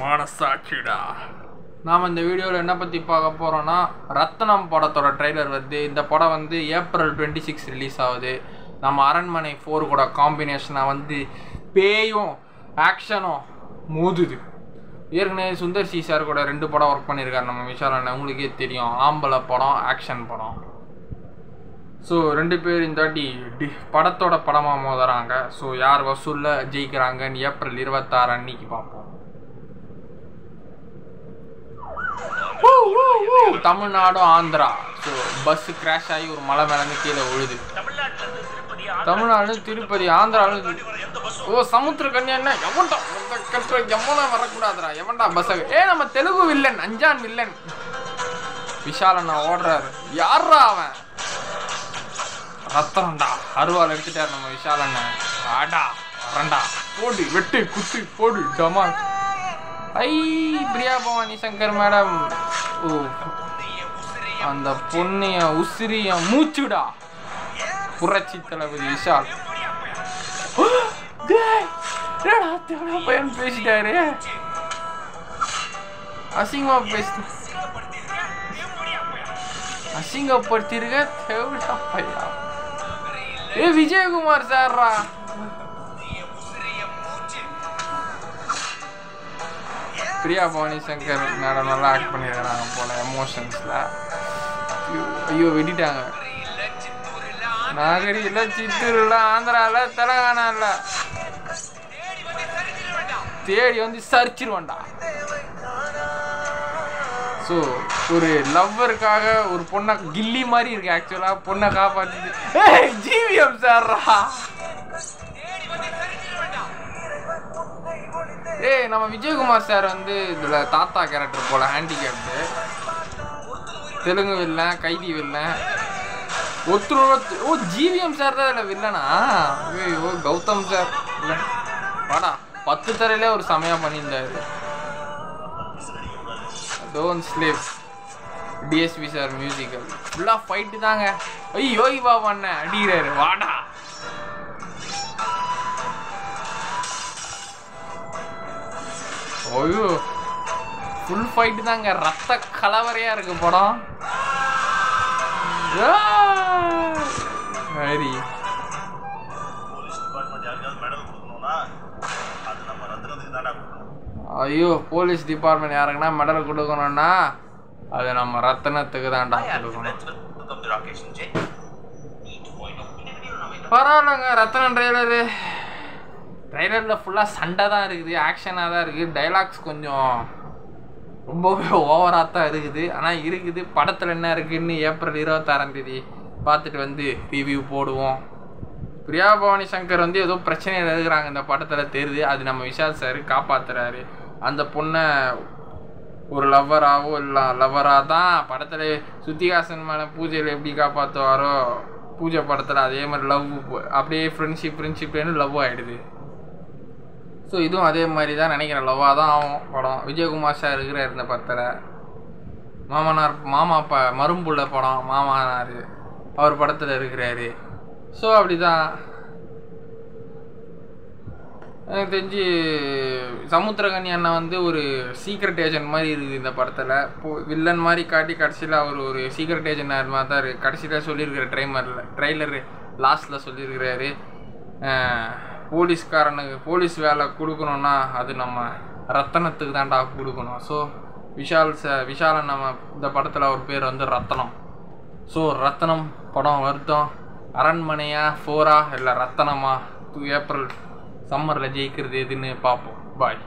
மனசாட்சிடா. நாம் இந்த வீடியோவில் என்ன பற்றி பார்க்க போகிறோன்னா, ரத்னம் படத்தோட ட்ரெய்லர் வருது. இந்த படம் வந்து April 26 ரிலீஸ் ஆகுது. நம்ம அரண்மனை 4 கூட காம்பினேஷனாக வந்து பேயும் ஆக்ஷனும் மோதுது. ஏற்கனவே சுந்தர் சி சார் கூட 2 படம் ஒர்க் பண்ணியிருக்காரு நம்ம விஷால் அண்ணன், உங்களுக்கே தெரியும். ஆம்பளை படம், ஆக்ஷன் படம். ஸோ 2 பேர் இந்த வாட்டி படத்தோட படமாக மோதுறாங்க. ஸோ யார் வசூலில் ஜெயிக்கிறாங்கன்னு April 26 அன்னைக்கு பார்ப்போம். தமிழ்நாடும் ஆந்திரா. ஸோ பஸ் கிராஷ் ஆகி ஒரு மலை மேலேருந்து கீழே விழுது. தமிழ்நாடு திருப்பதி, ஆந்திராவில் சமுத்திர கன்யா. என்ன எவன்டா எவனா வரக்கூடாதுடா, எவன்டா பஸ்? நம்ம தெலுங்கு வில்லன், அஞ்சான் வில்லன் விஷால் அண்ணா ஓடுறாரு. யாரா அவன்? ரத்தனம்டா, அருவாள் எடுத்துட்டார் நம்ம விஷால் அண்ணன். ஆடா வரண்டா, போடு, வெட்டு, குத்து, போடு, டமா. ஐ பிரியா பவானி சங்கர் மேடம். ஓ அந்த பொண்ணைய உசிரிய மூச்சுடா. புரட்சி தளபதி விஷால் பையன் பேசிட்டாரு. அசிங்கமா பேசி அசிங்கப்படுத்திருக்க தேவடா பையா. விஜயகுமார் சார்ரா. பிரியா பவானி சங்கர் மேடம் நல்லா ஆக்ட் பண்ணிருக்காங்க போல எமோஷன்ஸ்ல. ஐயோ வெட்டிட்டாங்க. நாகரி இல்லை, சித்தூர் இல்லை, ஆந்திரால, தெலங்கானால தேடி வந்து சரிச்சிருவான்டா. ஸோ ஒரு லவ்வருக்காக ஒரு பொண்ணை கில்லி மாதிரி இருக்கு. ஆக்சுவலாக பொண்ணை காப்பாற்றி ஜிவிஎம் சார்ரா. நம்ம விஜயகுமார் சார் வந்து இதில் தாத்தா கேரக்டர் போல, ஹேண்டிகேப்டு. தெலுங்கு வில்லன், கைதி வில்லன். ஓ ஜிவிஎம் சார் தான் இதில் வில்லனா? ஐயோ கௌதம் சார் இல்லை வாடா. 10 தரையிலே ஒரு செமையாக பண்ணியிருந்தாரு. டோன் ஸ்லேவ் டிஎஸ்பி சார் மியூசிக்கல் ஃபுல்லாக ஃபைட்டு தாங்க. ஐயோ யோகி பாபா அண்ணன் அடிக்கிறாரு. வாடா. ஐயோ ஃபுல் ஃபைட்டு தாங்க. ரத்த கலவரையாக இருக்கு படம். சரி ஐயோ போலீஸ் டிபார்ட்மெண்ட் யாருக்குன்னா மெடல் கொடுக்கணும்னா அது நம்ம ரத்தனத்துக்கு தான்டா கொடுக்கணும். பரவாயில்லங்க. ரத்தனம் ட்ரெய்லரில் ஃபுல்லாக சண்டை தான் இருக்குது, ஆக்ஷனாக தான் இருக்குது. டைலாக்ஸ் கொஞ்சம் ரொம்பவே ஓவராக தான் இருக்குது. ஆனால் இருக்குது. படத்தில் என்ன இருக்குதுன்னு April 26 பார்த்துட்டு வந்து ரிவ்யூ போடுவோம். பிரியா பவானி சங்கர் வந்து ஏதோ பிரச்சனையில் இருக்கிறாங்க இந்த படத்தில் தெரியுது. அது நம்ம விஷால் சார் காப்பாற்றுறாரு. அந்த பொண்ணை ஒரு லவ்வராகவோ இல்லை லவ்வராக தான் படத்தில் சுத்திகாசன் மேலே பூஜையில் எப்படி காப்பாற்றுவாரோ பூஜை படத்தில் அதே மாதிரி லவ் அப்படியே ஃப்ரெண்ட்ஷிப்னு லவ் ஆகிடுது. ஸோ இதுவும் அதே மாதிரி தான் நினைக்கிறேன். லவ்வாக தான் ஆகும் படம். விஜயகுமார் சார் இருக்கிறார் இந்த படத்தில். மாமா மரும்புள்ள படம் மாமனார் அவர் படத்தில் இருக்கிறாரு. ஸோ அப்படி தான் எனக்கு தெரிஞ்சு சமுத்திரகனி அண்ணா வந்து ஒரு சீக்ரெட் ஏஜென்ட் மாதிரி இருக்குது இந்த படத்தில். வில்லன் மாதிரி காட்டி கடைசியில் அவர் ஒரு சீக்ரெட் ஏஜென்ட் மாதிரி தான் இருக்குது. கடைசியில் சொல்லியிருக்கிற ட்ரெய்லரு லாஸ்ட்டில் சொல்லியிருக்கிறாரு, போலீஸ்காரனுக்கு போலீஸ் வேலை கொடுக்கணுன்னா அது நம்ம ரத்தனத்துக்கு தான்டா கொடுக்கணும். ஸோ விஷாலன் நம்ம இந்த படத்தில் ஒரு பேர் வந்து ரத்தனம். ஸோ ரத்தனம் படம் வருத்தம். அரண்மனையா 4 இல்லை ரத்தனமா 2 April சம்மரில் ஜெயிக்கிறது எதுன்னு பார்ப்போம். பாய்.